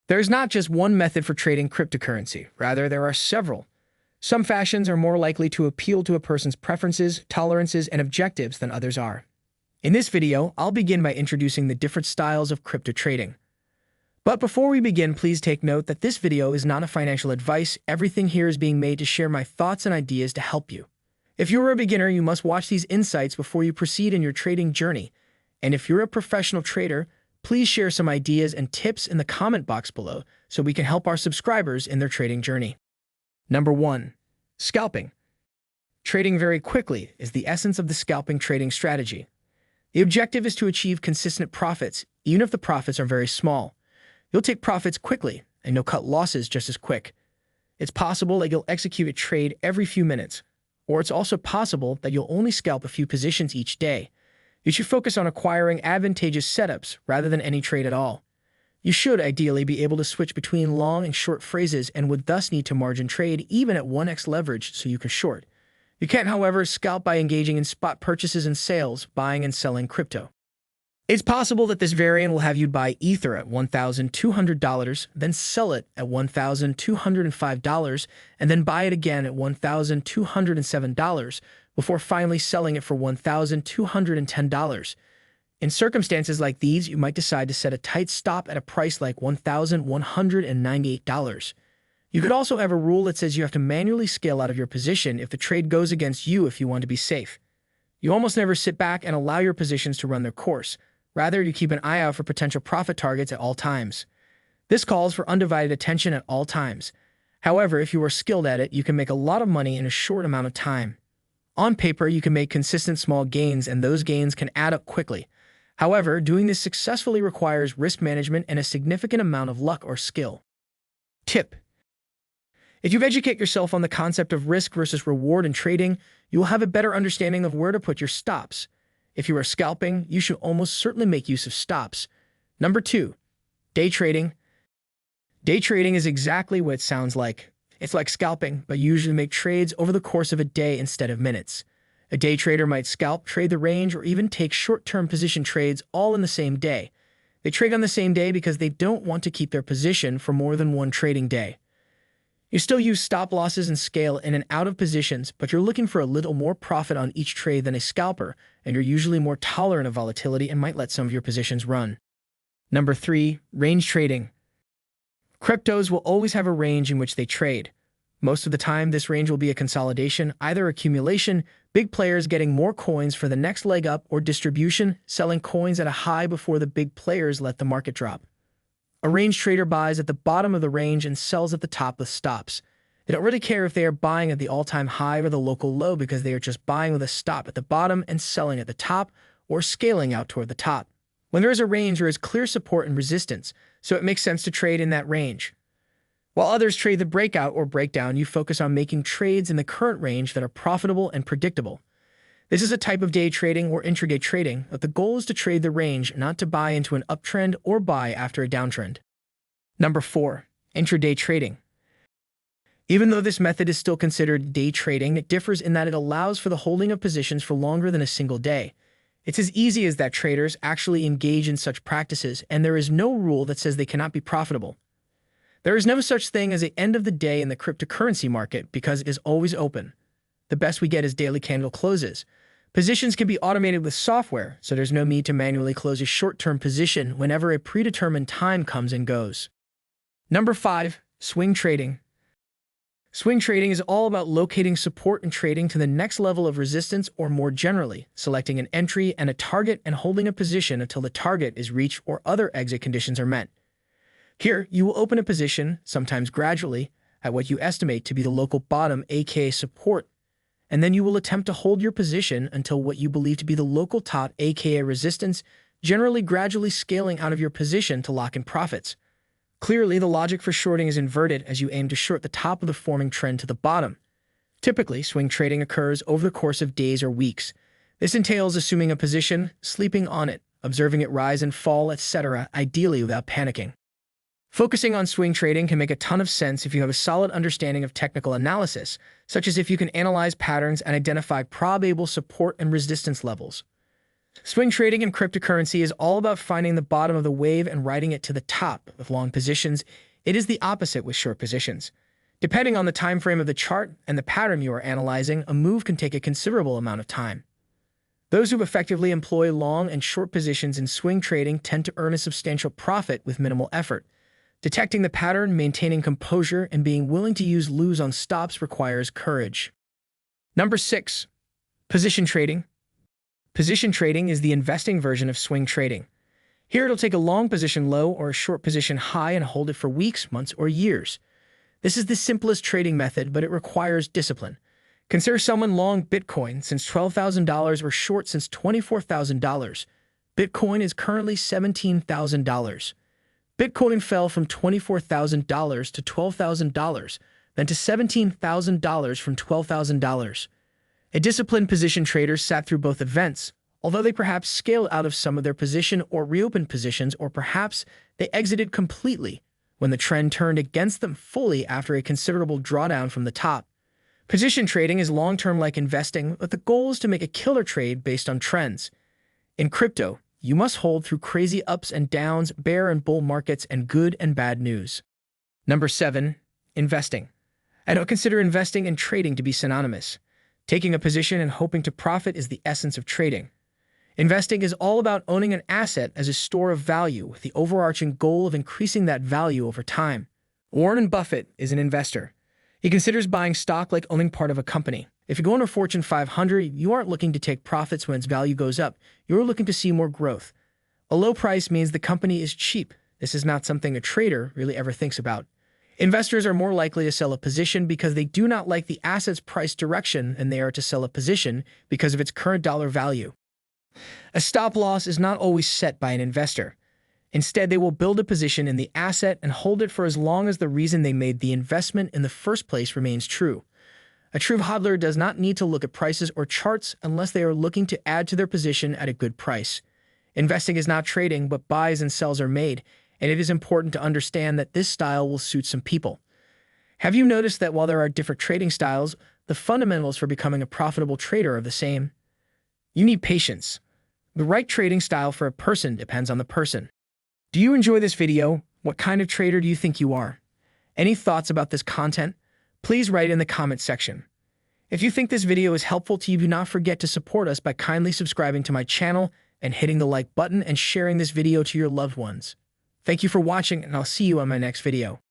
There is not just one method for trading cryptocurrency. Rather, there are several. Some fashions are more likely to appeal to a person's preferences, tolerances, and objectives than others are. In this video, I'll begin by introducing the different styles of crypto trading. But before we begin, please take note that this video is not a financial advice. Everything here is being made to share my thoughts and ideas to help you. If you're a beginner, you must watch these insights before you proceed in your trading journey. And if you're a professional trader, please share some ideas and tips in the comment box below so we can help our subscribers in their trading journey. Number 1. Scalping. Trading very quickly is the essence of the scalping trading strategy. The objective is to achieve consistent profits, even if the profits are very small. You'll take profits quickly, and you'll cut losses just as quick. It's possible that you'll execute a trade every few minutes, or it's also possible that you'll only scalp a few positions each day. You should focus on acquiring advantageous setups rather than any trade at all. You should ideally be able to switch between long and short phrases and would thus need to margin trade even at 1x leverage so you can short. You can't, however, scalp by engaging in spot purchases and sales, buying and selling crypto. It's possible that this variant will have you buy Ether at $1,200, then sell it at $1,205, and then buy it again at $1,207 before finally selling it for $1,210. In circumstances like these, you might decide to set a tight stop at a price like $1,198. You could also have a rule that says you have to manually scale out of your position if the trade goes against you if you want to be safe. You almost never sit back and allow your positions to run their course. Rather, you keep an eye out for potential profit targets at all times. This calls for undivided attention at all times. However, if you are skilled at it, you can make a lot of money in a short amount of time. On paper, you can make consistent small gains, and those gains can add up quickly. However, doing this successfully requires risk management and a significant amount of luck or skill. Tip: if you educate yourself on the concept of risk versus reward in trading, you will have a better understanding of where to put your stops. If you are scalping, you should almost certainly make use of stops. Number 2. Day trading. Day trading is exactly what it sounds like. It's like scalping, but you usually make trades over the course of a day instead of minutes. A day trader might scalp, trade the range, or even take short-term position trades all in the same day. They trade on the same day because they don't want to keep their position for more than one trading day. You still use stop losses and scale in and out of positions, but you're looking for a little more profit on each trade than a scalper, and you're usually more tolerant of volatility and might let some of your positions run. Number 3. Range trading. Cryptos will always have a range in which they trade. Most of the time, this range will be a consolidation, either accumulation, big players getting more coins for the next leg up, or distribution, selling coins at a high before the big players let the market drop. A range trader buys at the bottom of the range and sells at the top with stops. They don't really care if they are buying at the all-time high or the local low because they are just buying with a stop at the bottom and selling at the top or scaling out toward the top. When there is a range, there is clear support and resistance, so it makes sense to trade in that range. While others trade the breakout or breakdown, you focus on making trades in the current range that are profitable and predictable. This is a type of day trading or intraday trading, but the goal is to trade the range, not to buy into an uptrend or buy after a downtrend. Number 4. Intraday trading. Even though this method is still considered day trading, it differs in that it allows for the holding of positions for longer than a single day. It's as easy as that traders actually engage in such practices, and there is no rule that says they cannot be profitable. There is no such thing as the end of the day in the cryptocurrency market because it is always open. The best we get is daily candle closes. Positions can be automated with software, so there's no need to manually close a short-term position whenever a predetermined time comes and goes. Number 5. Swing trading. Swing trading is all about locating support and trading to the next level of resistance, or more generally, selecting an entry and a target and holding a position until the target is reached or other exit conditions are met. Here, you will open a position, sometimes gradually, at what you estimate to be the local bottom, aka support, and then you will attempt to hold your position until what you believe to be the local top, aka resistance, generally gradually scaling out of your position to lock in profits. Clearly, the logic for shorting is inverted as you aim to short the top of the forming trend to the bottom. Typically, swing trading occurs over the course of days or weeks. This entails assuming a position, sleeping on it, observing it rise and fall, etc., ideally without panicking. Focusing on swing trading can make a ton of sense if you have a solid understanding of technical analysis, such as if you can analyze patterns and identify probable support and resistance levels. Swing trading in cryptocurrency is all about finding the bottom of the wave and riding it to the top. With long positions, it is the opposite with short positions. Depending on the time frame of the chart and the pattern you are analyzing, a move can take a considerable amount of time. Those who effectively employ long and short positions in swing trading tend to earn a substantial profit with minimal effort. Detecting the pattern, maintaining composure, and being willing to use lose on stops requires courage. Number 6. Position trading. Position trading is the investing version of swing trading. Here it'll take a long position low or a short position high and hold it for weeks, months, or years. This is the simplest trading method, but it requires discipline. Consider someone long Bitcoin since $12,000 or short since $24,000. Bitcoin is currently $17,000. Bitcoin fell from $24,000 to $12,000, then to $17,000 from $12,000. A disciplined position trader sat through both events, although they perhaps scaled out of some of their position or reopened positions, or perhaps they exited completely when the trend turned against them fully after a considerable drawdown from the top. Position trading is long-term like investing, but the goal is to make a killer trade based on trends. In crypto, you must hold through crazy ups and downs, bear and bull markets, and good and bad news. Number 7. Investing. I don't consider investing and trading to be synonymous. Taking a position and hoping to profit is the essence of trading. Investing is all about owning an asset as a store of value with the overarching goal of increasing that value over time. Warren Buffett is an investor. He considers buying stock like owning part of a company. If you go into Fortune 500, you aren't looking to take profits when its value goes up. You're looking to see more growth. A low price means the company is cheap. This is not something a trader really ever thinks about. Investors are more likely to sell a position because they do not like the asset's price direction than they are to sell a position because of its current dollar value. A stop loss is not always set by an investor. Instead, they will build a position in the asset and hold it for as long as the reason they made the investment in the first place remains true. A true hodler does not need to look at prices or charts unless they are looking to add to their position at a good price. Investing is not trading, but buys and sells are made, and it is important to understand that this style will suit some people. Have you noticed that while there are different trading styles, the fundamentals for becoming a profitable trader are the same? You need patience. The right trading style for a person depends on the person. Do you enjoy this video? What kind of trader do you think you are? Any thoughts about this content? Please write in the comment section. If you think this video is helpful to you, do not forget to support us by kindly subscribing to my channel and hitting the like button and sharing this video to your loved ones. Thank you for watching, and I'll see you on my next video.